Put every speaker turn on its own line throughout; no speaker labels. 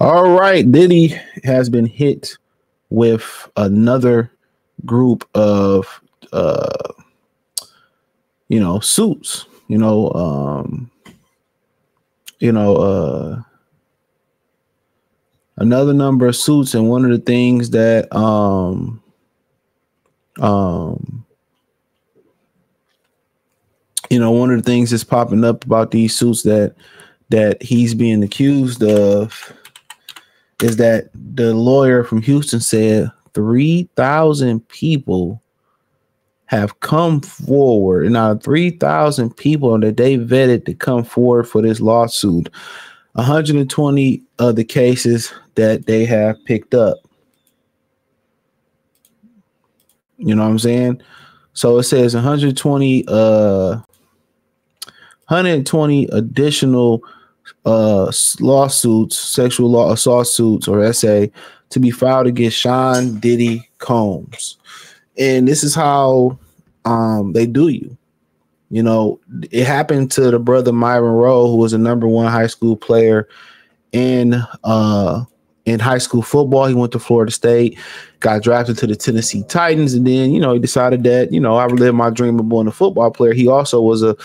All right, Diddy has been hit with another group of suits. You know, another number of suits, and one of the things that one of the things that's popping up about these suits that he's being accused of is that the lawyer from Houston said 3,000 people have come forward. And out of 3,000 people that they vetted to come forward for this lawsuit, 120 of the cases that they have picked up. You know what I'm saying? So it says 120 additional lawsuits, sexual law assault suits, or SA, to be filed against Sean Diddy Combs. And this is how they do you. You know, it happened to the brother Myron Rowe, who was a #1 high school player in high school football. He went to Florida State, got drafted to the Tennessee Titans, and then, he decided that, I relived my dream of being a football player. He also was a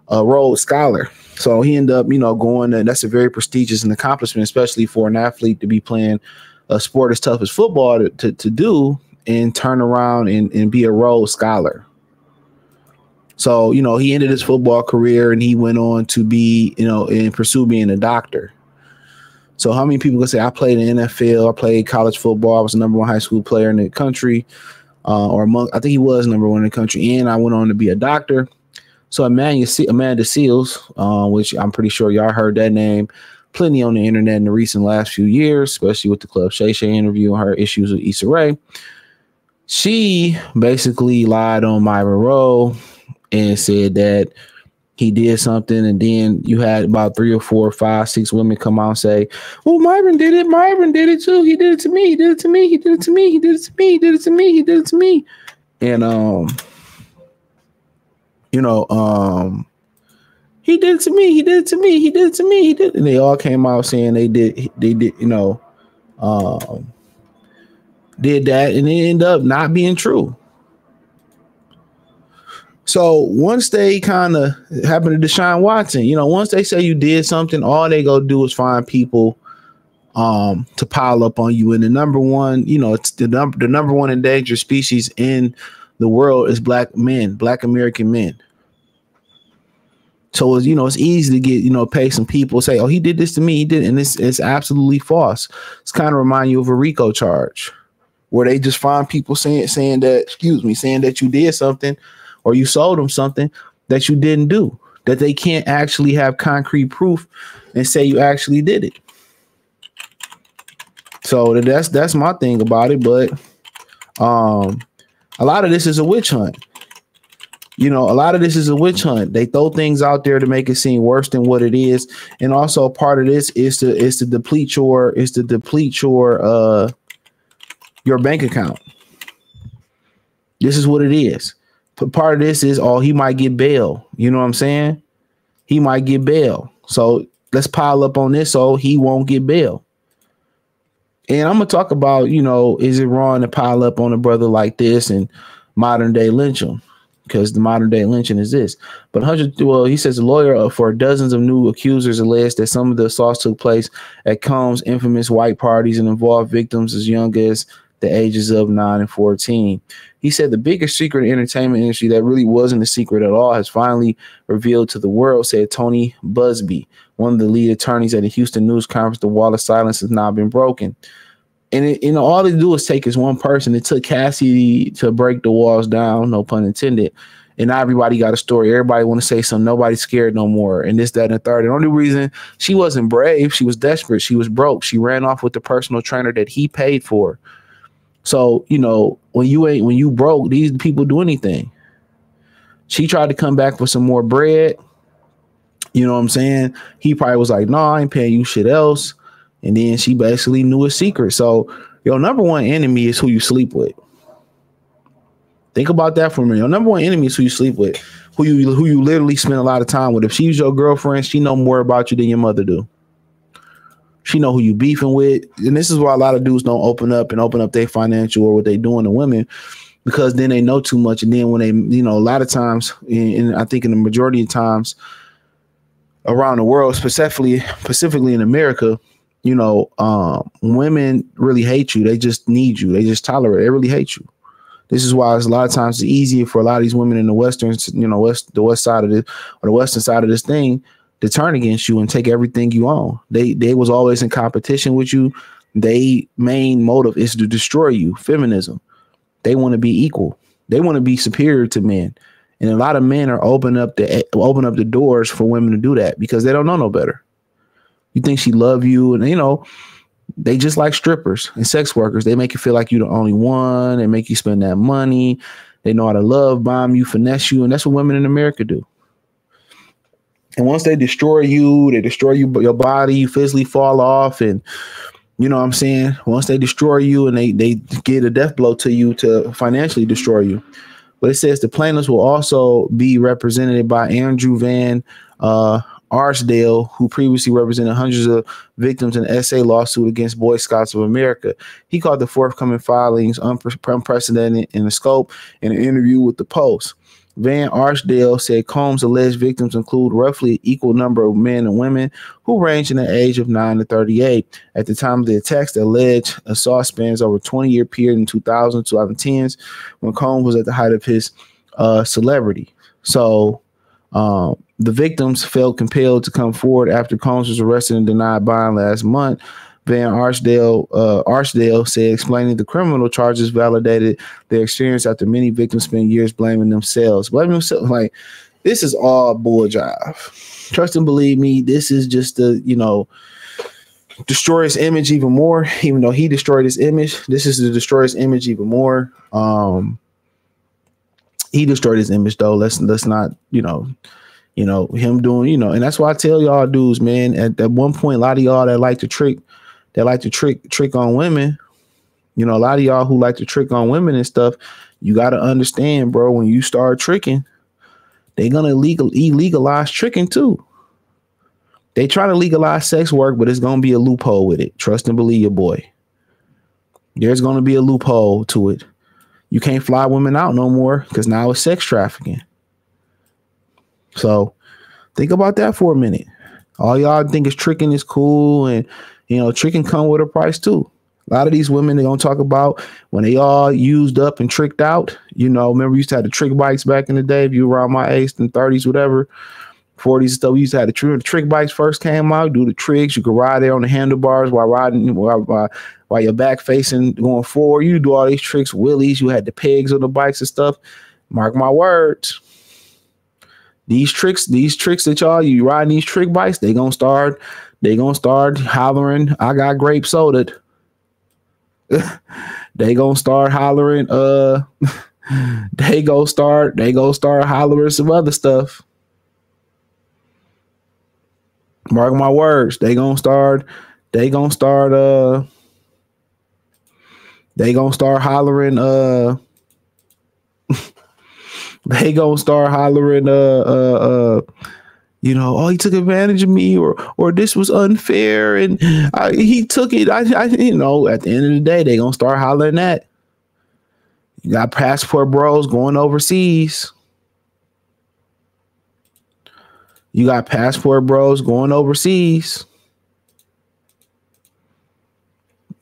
Rhodes Scholar. So he ended up, going, and that's a very prestigious and accomplishment, especially for an athlete to be playing a sport as tough as football to do and turn around and be a Rhodes Scholar. So, he ended his football career and he went on to be, and pursue being a doctor. So how many people can say I played in the NFL, I played college football, I was the #1 high school player in the country, I think he was #1 in the country, and I went on to be a doctor. So Amanda Seals, which I'm pretty sure y'all heard that name plenty on the internet in the recent last few years, especially with the Club Shay Shay interview and her issues with Issa Rae. She basically lied on Myron Rowe and said that he did something, and then you had about 3 or 4 or 5, 6 women come out and say, "Oh, Myron did it. Myron did it too. He did it to me. He did it to me. He did it to me. He did it to me. He did it to me. He did it to me." And he did it to me. He did it to me. He did it to me. He did. And they all came out saying they did. Did that, and it ended up not being true. So once they kind of happened to Deshaun Watson, once they say you did something, all they go do is find people to pile up on you. And the #1, it's the #1 endangered species in the world is Black men, Black American men. So it's easy to get, pay some people, say, "Oh, he did this to me, he did," and it's absolutely false. It's kind of remind you of a RICO charge, where they just find people saying that you did something, or you sold them something that you didn't do, that they can't actually have concrete proof and say you actually did it. So that's my thing about it. But a lot of this is a witch hunt. A lot of this is a witch hunt. They throw things out there to make it seem worse than what it is. And also part of this is to deplete your bank account. This is what it is. Part of this is, he might get bail. You know what I'm saying? He might get bail. So let's pile up on this so he won't get bail. And I'm going to talk about, is it wrong to pile up on a brother like this and modern day lynch him? Because the modern day lynching is this. But he says the lawyer for dozens of new accusers alleged that some of the assaults took place at Combs' infamous white parties and involved victims as young as the ages of 9 and 14. He said the biggest secret in the entertainment industry that really wasn't a secret at all has finally revealed to the world, said Tony Busby, one of the lead attorneys at the Houston news conference. The wall of silence has now been broken. And all they do is take is one person. It took Cassie to break the walls down, no pun intended. And now everybody got a story. Everybody want to say something. Nobody's scared no more. And this, that, and the third. And the only reason she wasn't brave, she was desperate. She was broke. She ran off with the personal trainer that he paid for. So, when you broke, these people do anything. She tried to come back for some more bread. You know what I'm saying? He probably was like, "No, I ain't paying you shit else." And then she basically knew a secret. So your #1 enemy is who you sleep with. Think about that for a minute. Your #1 enemy is who you sleep with, who you literally spend a lot of time with. If she's your girlfriend, she know more about you than your mother do. She know who you beefing with. And this is why a lot of dudes don't open up their financial or what they doing to women, because then they know too much. And then when they, a lot of times, and I think in the majority of times around the world, specifically in America, women really hate you. They just need you. They just tolerate. They really hate you. This is why it's a lot of times it's easier for a lot of these women in the the west side of this, or the western side of this thing, to turn against you and take everything you own. They was always in competition with you. They main motive is to destroy you. Feminism. They want to be equal. They want to be superior to men. And a lot of men are open up the doors for women to do that because they don't know no better. You think she love you, and they just like strippers and sex workers. They make you feel like you're the only one. They make you spend that money. They know how to love bomb you, finesse you, and that's what women in America do. And once they destroy you, your body, you physically fall off. And you know what I'm saying? Once they destroy you and they get a death blow to you to financially destroy you. But it says the plaintiffs will also be represented by Andrew Van Arsdale, who previously represented hundreds of victims in an SA lawsuit against Boy Scouts of America. He called the forthcoming filings unprecedented in the scope in an interview with the Post. Van Arsdale said Combs' alleged victims include roughly an equal number of men and women who range in the age of 9 to 38. At the time of the attacks, the alleged assault spans over a 20-year period in 2000 to 2010s, when Combs was at the height of his celebrity. So the victims felt compelled to come forward after Combs was arrested and denied bond last month. Van Arsdale said, explaining the criminal charges validated their experience after many victims spent years blaming themselves. Like, this is all bull jive. Trust and believe me, this is just to, destroy his image even more. Even though he destroyed his image, this is to destroy his image even more. He destroyed his image, though. Let's not, him doing, and that's why I tell y'all dudes, man, at one point, a lot of y'all that like to trick on women, a lot of y'all who like to trick on women and stuff, you got to understand, bro, when you start tricking, they're going to legalize tricking too. They try to legalize sex work, but it's going to be a loophole with it. Trust and believe your boy. There's going to be a loophole to it. You can't fly women out no more because now it's sex trafficking. So think about that for a minute. All y'all think is tricking is cool, and tricking come with a price too. A lot of these women, they're going to talk about when they all used up and tricked out. Remember we used to have the trick bikes back in the day. If you were around my age, in 30s, whatever, 40s stuff, we used to have the trick bikes first came out, do the tricks. You could ride there on the handlebars while you're back facing going forward. You do all these tricks, wheelies. You had the pegs on the bikes and stuff. Mark my words. These tricks that you riding these trick bikes, they gonna start hollering, I got grape soda. They gonna start hollering, they gonna start hollering some other stuff. Mark my words, they gonna start hollering, they gonna start hollering, oh, he took advantage of me, or this was unfair, and he took it. At the end of the day, they gonna start hollering that. You got passport bros going overseas. You got passport bros going overseas.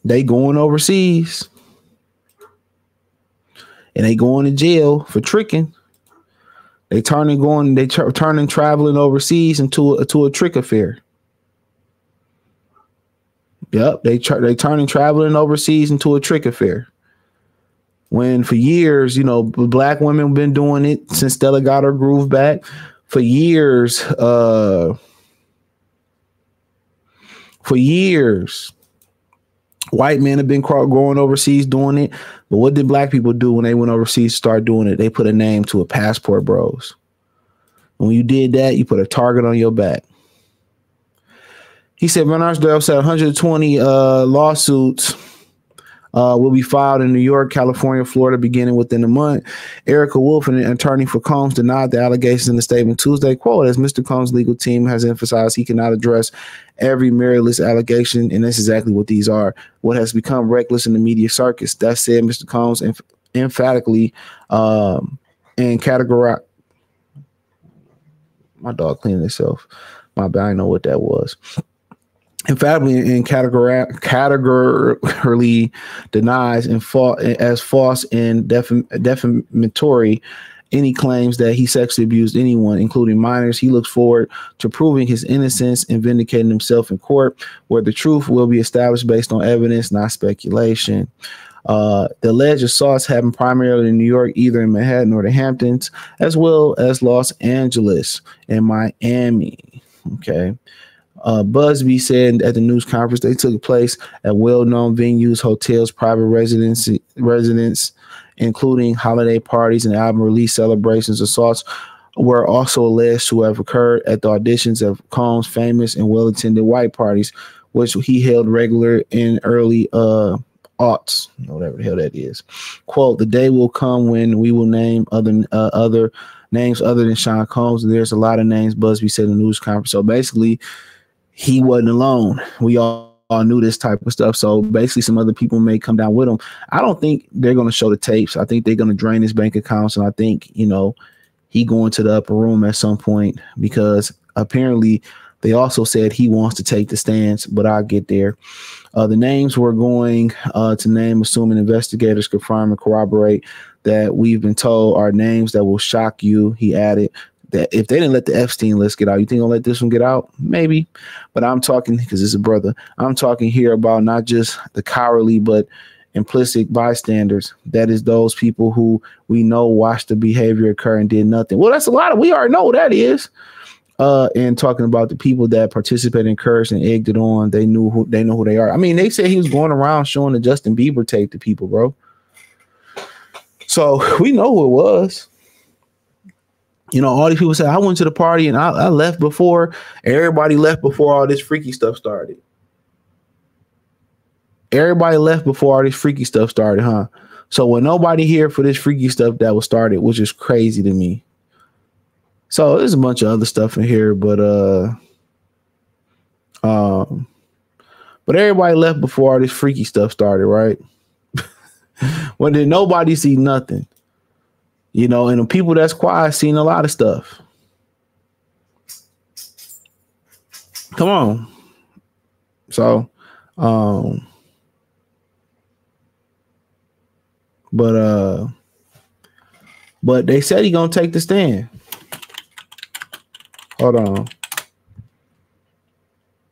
They going overseas, and they going to jail for tricking. They turning traveling overseas into a trick affair. Yep, they turning traveling overseas into a trick affair. When for years, black women have been doing it since Stella got her groove back. For years, white men have been going overseas doing it. But what did black people do when they went overseas to start doing it? They put a name to it, passport bros. When you did that, you put a target on your back. He said Van Arsdale said 120 lawsuits will be filed in New York, California, Florida, beginning within the month. Erica Wolf, an attorney for Combs, denied the allegations in the statement Tuesday. Quote, as Mr. Combs' legal team has emphasized, he cannot address every meritless allegation, and that's exactly what these are. What has become reckless in the media circus. That said, Mr. Combs emphatically and categorize. My dog cleaning itself. My bad, I know what that was. Emphatically and categorically denies as false and defamatory any claims that he sexually abused anyone, including minors. He looks forward to proving his innocence and vindicating himself in court, where the truth will be established based on evidence, not speculation. The alleged assaults happened primarily in New York, either in Manhattan or the Hamptons, as well as Los Angeles and Miami. Okay. Busby said at the news conference they took place at well-known venues, hotels, private residence, including holiday parties and album release celebrations. Assaults were also alleged to have occurred at the auditions of Combs' famous and well-attended white parties, which he held regular in early aughts, whatever the hell that is. Quote, the day will come when we will name other names other than Sean Combs. And there's a lot of names, Busby said in the news conference. So basically, he wasn't alone. We all knew this type of stuff. So basically some other people may come down with him. I don't think they're going to show the tapes. I think they're going to drain his bank accounts. And I think, he going to the upper room at some point, because apparently they also said he wants to take the stance, but I'll get there. The names we're going to name, assuming investigators confirm and corroborate that we've been told, are names that will shock you. He added that if they didn't let the Epstein list get out, you think they'll let this one get out? Maybe. But I'm talking, because it's a brother, I'm talking here about not just the cowardly, but implicit bystanders. That is those people who we know watched the behavior occur and did nothing. Well, that's a lot of, we already know what that is. And talking about the people that participated, encouraged, and egged it on, they know who they are. I mean, they said he was going around showing the Justin Bieber tape to people, bro. So we know who it was. All these people say, I went to the party and I left before. Everybody left before all this freaky stuff started. Everybody left before all this freaky stuff started, huh? So when nobody here for this freaky stuff that was started, which is crazy to me. So there's a bunch of other stuff in here, but everybody left before all this freaky stuff started, right? When did nobody see nothing? And the people that's quiet seen a lot of stuff. Come on. So, but they said he gonna take the stand. Hold on.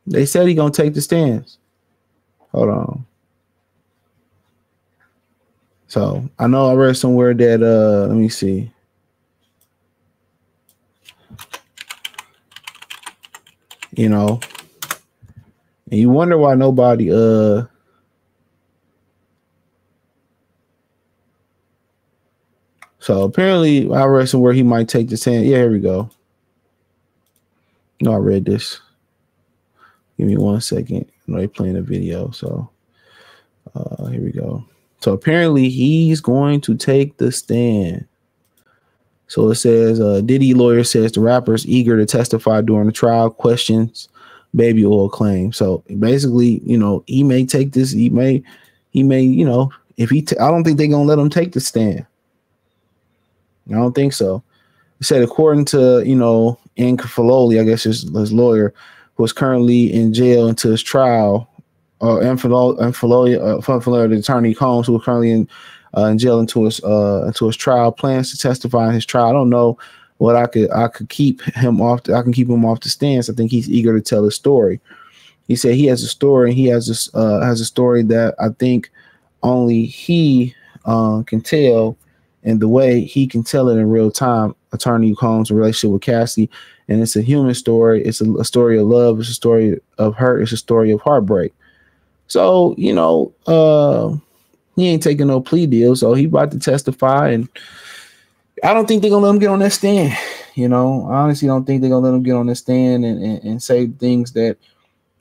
They said he gonna take the stands. Hold on. So I know I read somewhere that let me see. And you wonder why nobody so apparently I read somewhere he might take the stand. Yeah, here we go. No, I read this. Give me 1 second. I know they're playing a video, so here we go. So apparently he's going to take the stand. So it says, Diddy lawyer says the rapper is eager to testify during the trial, questions baby oil claim. So basically, he may take this. He may, if he, I don't think they're going to let him take the stand. I don't think so. It said, according to, Inc. Faloli, I guess his lawyer, who is currently in jail until his trial, and Faloli, the attorney Combs, who is currently in jail until his trial, plans to testify in his trial. I don't know what I could keep him off. I can keep him off the stands. I think he's eager to tell his story. He said he has a story, and he has a story that I think only he can tell, and the way he can tell it in real time. Attorney Combs' relationship with Cassie, and it's a human story. It's a story of love. It's a story of hurt. It's a story of heartbreak. So, he ain't taking no plea deal. So he about to testify, and I don't think they're gonna let him get on that stand. I honestly don't think they're gonna let him get on that stand and say things that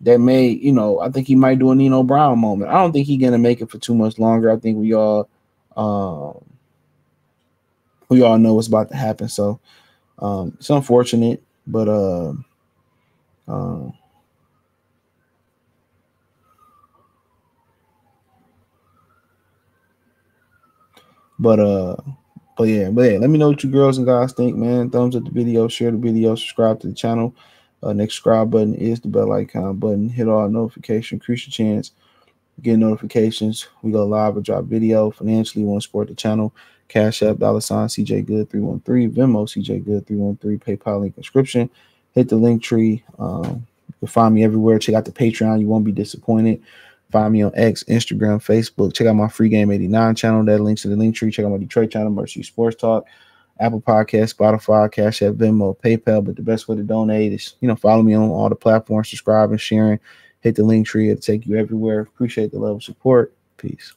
that may, you know, I think he might do a Nino Brown moment. I don't think he's gonna make it for too much longer. I think we all know what's about to happen. So it's unfortunate, but yeah, let me know what you girls and guys think, man. Thumbs up the video, share the video, subscribe to the channel. Next subscribe button is the bell icon button. Hit all notifications, increase your chance get notifications. We go live or drop video. Financially, want to support the channel. Cash App, $ CJ Good 313, Venmo CJ Good 313, PayPal link description. Hit the link tree. You can find me everywhere. Check out the Patreon. You won't be disappointed. Find me on X, Instagram, Facebook. Check out my Free Game 89 channel. That links to the link tree. Check out my Detroit channel, Mercy Sports Talk, Apple Podcast, Spotify, Cash App, Venmo, PayPal. But the best way to donate is, you know, follow me on all the platforms, subscribe and sharing. Hit the link tree. It'll take you everywhere. Appreciate the love and support. Peace.